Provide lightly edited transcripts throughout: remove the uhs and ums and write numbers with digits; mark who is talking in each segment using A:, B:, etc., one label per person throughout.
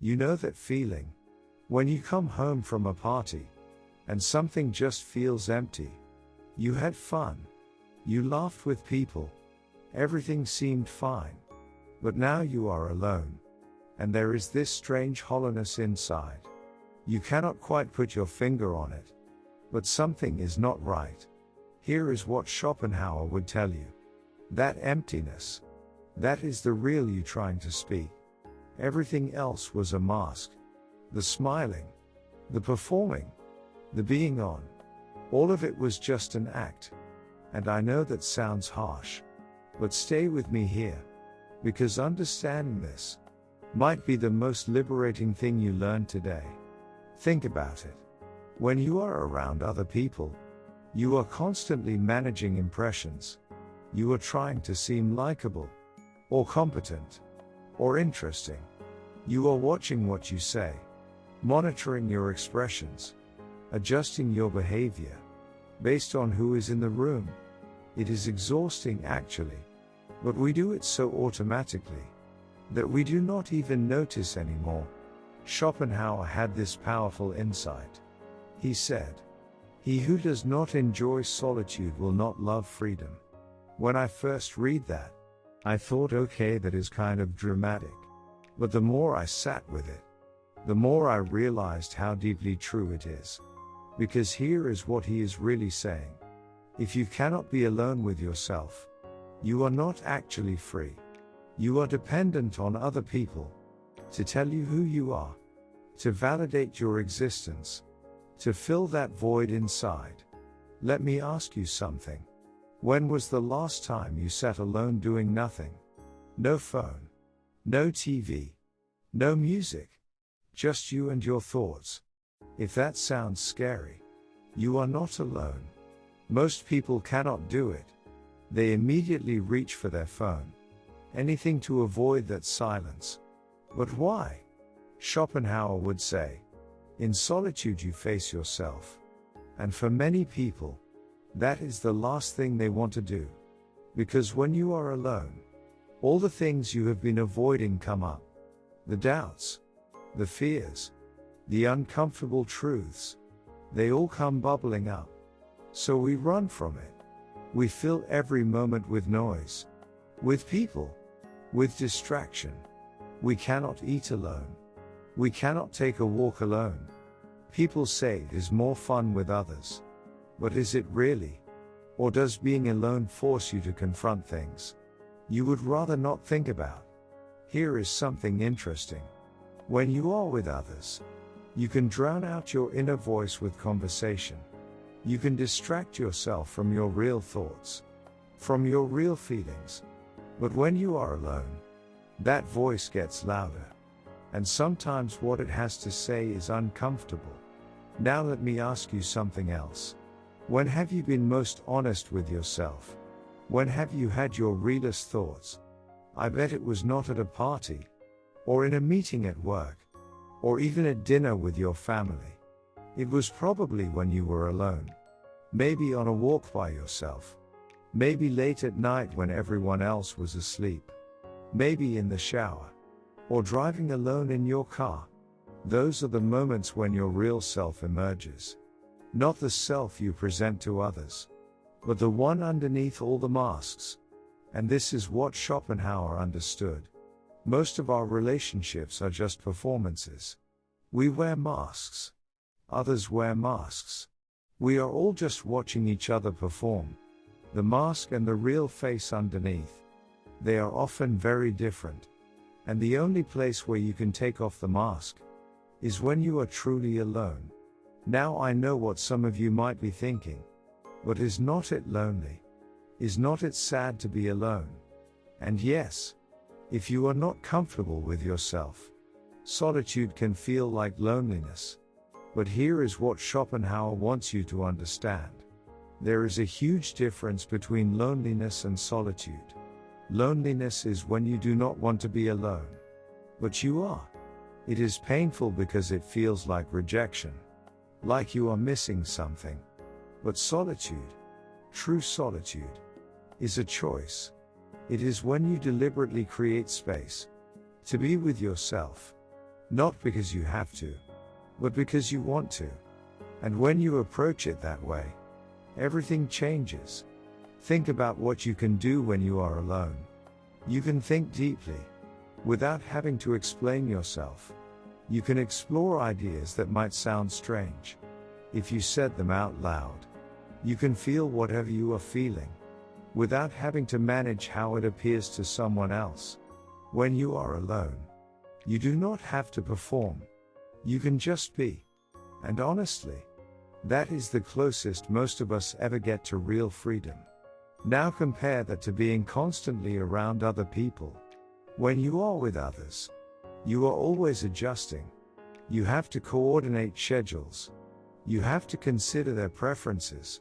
A: You know that feeling? When you come home from a party, and something just feels empty. You had fun. You laughed with people. Everything seemed fine. But now you are alone. And there is this strange hollowness inside. You cannot quite put your finger on it. But something is not right. Here is what Schopenhauer would tell you. That emptiness. That is the real you trying to speak. Everything else was a mask. The smiling. The performing. The being on. All of it was just an act. And I know that sounds harsh. But stay with me here. Because understanding this might be the most liberating thing you learn today. Think about it. When you are around other people, you are constantly managing impressions. You are trying to seem likable, or competent, or interesting. You are watching what you say, monitoring your expressions, adjusting your behavior, based on who is in the room. It is exhausting actually, but we do it so automatically, that we do not even notice anymore. Schopenhauer had this powerful insight. He said, "He who does not enjoy solitude will not love freedom." When I first read that, I thought, okay, that is kind of dramatic. But the more I sat with it, the more I realized how deeply true it is. Because here is what he is really saying. If you cannot be alone with yourself, you are not actually free. You are dependent on other people to tell you who you are, to validate your existence, to fill that void inside. Let me ask you something. When was the last time you sat alone doing nothing? No phone, no TV, no music, just you and your thoughts. If that sounds scary, you are not alone. Most people cannot do it. They immediately reach for their phone. Anything to avoid that silence. But why? Schopenhauer would say, in solitude you face yourself. And for many people, that is the last thing they want to do. Because when you are alone, all the things you have been avoiding come up. The doubts, the fears, the uncomfortable truths, they all come bubbling up. So we run from it. We fill every moment with noise, with people, with distraction. We cannot eat alone. We cannot take a walk alone. People say it is more fun with others. But is it really? Or does being alone force you to confront things you would rather not think about? Here is something interesting. When you are with others, you can drown out your inner voice with conversation. You can distract yourself from your real thoughts, from your real feelings. But when you are alone, that voice gets louder. And sometimes what it has to say is uncomfortable. Now let me ask you something else. When have you been most honest with yourself? When have you had your realest thoughts? I bet it was not at a party, or in a meeting at work, or even at dinner with your family. It was probably when you were alone. Maybe on a walk by yourself. Maybe late at night when everyone else was asleep. Maybe in the shower. Or driving alone in your car. Those are the moments when your real self emerges. Not the self you present to others, but the one underneath all the masks. And this is what Schopenhauer understood. Most of our relationships are just performances. We wear masks. Others wear masks. We are all just watching each other perform. The mask and the real face underneath. They are often very different. And the only place where you can take off the mask is when you are truly alone. Now I know what some of you might be thinking. But is not it lonely? Is not it sad to be alone? And yes, if you are not comfortable with yourself, solitude can feel like loneliness. But here is what Schopenhauer wants you to understand. There is a huge difference between loneliness and solitude. Loneliness is when you do not want to be alone. But you are. It is painful because it feels like rejection. Like you are missing something. But solitude, true solitude, is a choice. It is when you deliberately create space to be with yourself. Not because you have to, but because you want to. And when you approach it that way, everything changes. Think about what you can do when you are alone. You can think deeply, without having to explain yourself. You can explore ideas that might sound strange. If you said them out loud, you can feel whatever you are feeling, without having to manage how it appears to someone else. When you are alone, you do not have to perform. You can just be. And honestly, that is the closest most of us ever get to real freedom. Now compare that to being constantly around other people. When you are with others, you are always adjusting. You have to coordinate schedules. You have to consider their preferences.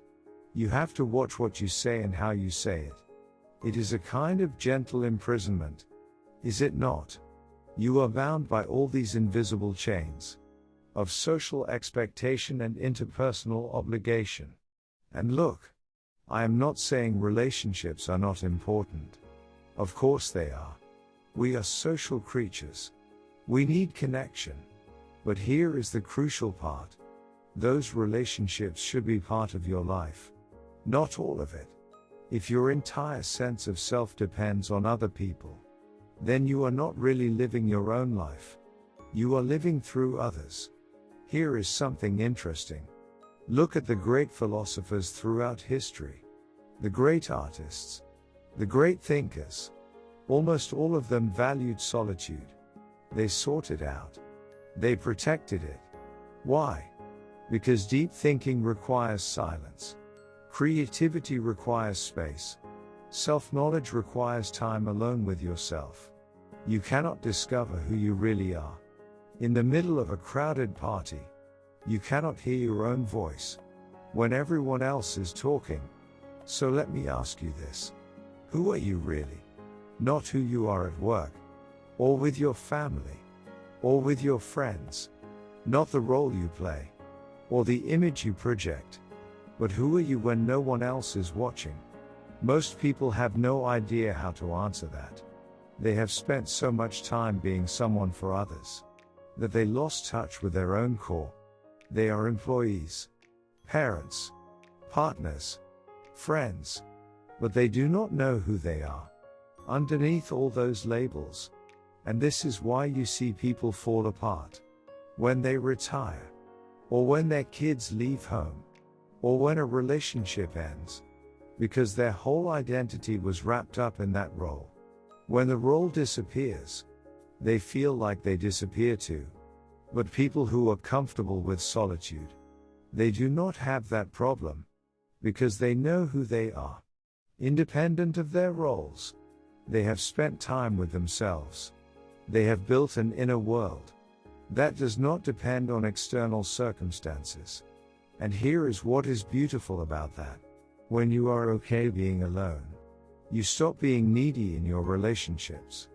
A: You have to watch what you say and how you say it. It is a kind of gentle imprisonment, is it not? You are bound by all these invisible chains of social expectation and interpersonal obligation. And look, I am not saying relationships are not important. Of course they are. We are social creatures. We need connection. But here is the crucial part. Those relationships should be part of your life. Not all of it. If your entire sense of self depends on other people, then you are not really living your own life. You are living through others. Here is something interesting. Look at the great philosophers throughout history. The great artists. The great thinkers. Almost all of them valued solitude. They sought it out. They protected it. Why? Because deep thinking requires silence. Creativity requires space. Self-knowledge requires time alone with yourself. You cannot discover who you really are in the middle of a crowded party. You cannot hear your own voice when everyone else is talking. So let me ask you this. Who are you really? Not who you are at work, or with your family, or with your friends. Not the role you play, or the image you project. But who are you when no one else is watching? Most people have no idea how to answer that. They have spent so much time being someone for others, that they lost touch with their own core. They are employees, parents, partners, friends, but they do not know who they are underneath all those labels. And this is why you see people fall apart when they retire, or when their kids leave home, or when a relationship ends, because their whole identity was wrapped up in that role. When the role disappears, they feel like they disappear too. But people who are comfortable with solitude, they do not have that problem, because they know who they are. Independent of their roles, they have spent time with themselves. They have built an inner world that does not depend on external circumstances. And here is what is beautiful about that. When you are okay being alone, you stop being needy in your relationships.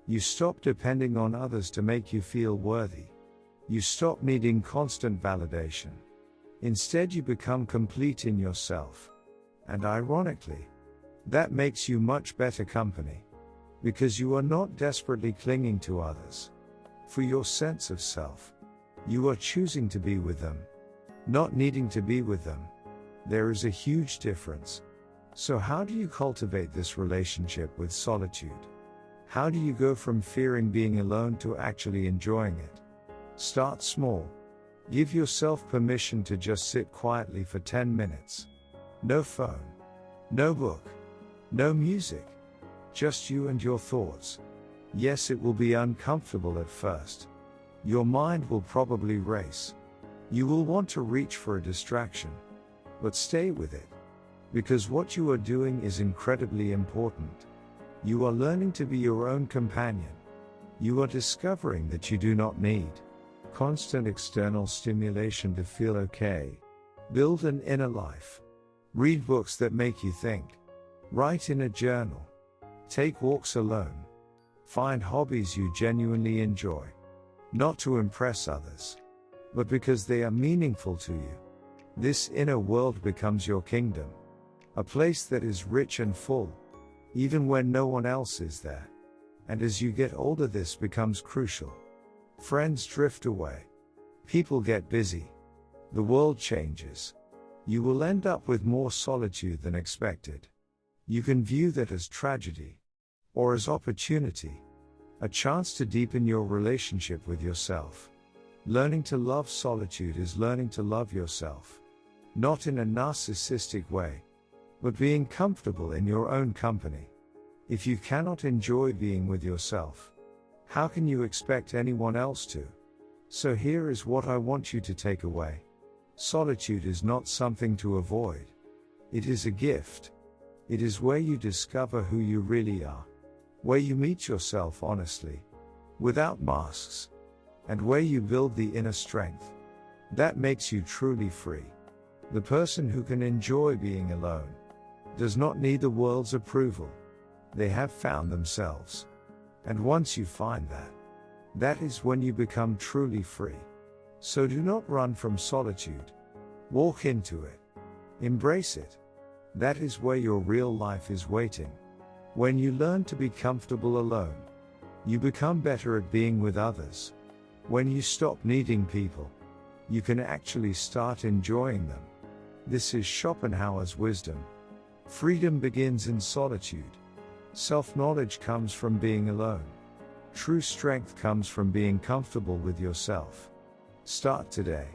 A: You stop depending on others to make you feel worthy. You stop needing constant validation. Instead, you become complete in yourself. And ironically, that makes you much better company, because you are not desperately clinging to others for your sense of self. You are choosing to be with them, not needing to be with them. There is a huge difference. So how do you cultivate this relationship with solitude? How do you go from fearing being alone to actually enjoying it? Start small. Give yourself permission to just sit quietly for 10 minutes. No phone, no book, no music. Just you and your thoughts. Yes, it will be uncomfortable at first. Your mind will probably race. You will want to reach for a distraction. But stay with it. Because what you are doing is incredibly important. You are learning to be your own companion. You are discovering that you do not need constant external stimulation to feel okay. Build an inner life. Read books that make you think. Write in a journal. Take walks alone. Find hobbies you genuinely enjoy. Not to impress others, but because they are meaningful to you. This inner world becomes your kingdom. A place that is rich and full, even when no one else is there. And as you get older, this becomes crucial. Friends drift away. People get busy. The world changes. You will end up with more solitude than expected. You can view that as tragedy, or as opportunity, a chance to deepen your relationship with yourself. Learning to love solitude is learning to love yourself. Not in a narcissistic way, but being comfortable in your own company. If you cannot enjoy being with yourself, how can you expect anyone else to? So here is what I want you to take away. Solitude is not something to avoid. It is a gift. It is where you discover who you really are, where you meet yourself honestly, without masks, and where you build the inner strength that makes you truly free. The person who can enjoy being alone does not need the world's approval. They have found themselves. And once you find that, that is when you become truly free. So do not run from solitude. Walk into it. Embrace it. That is where your real life is waiting. When you learn to be comfortable alone, you become better at being with others. When you stop needing people, you can actually start enjoying them. This is Schopenhauer's wisdom. Freedom begins in solitude. Self-knowledge comes from being alone. True strength comes from being comfortable with yourself. Start today.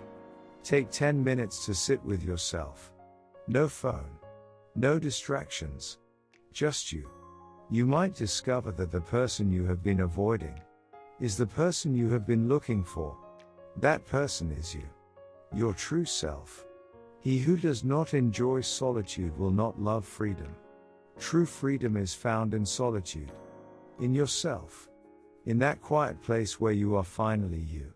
A: Take 10 minutes to sit with yourself. No phone. No distractions. Just you. You might discover that the person you have been avoiding is the person you have been looking for. That person is you. Your true self. He who does not enjoy solitude will not love freedom. True freedom is found in solitude. In yourself. In that quiet place where you are finally you.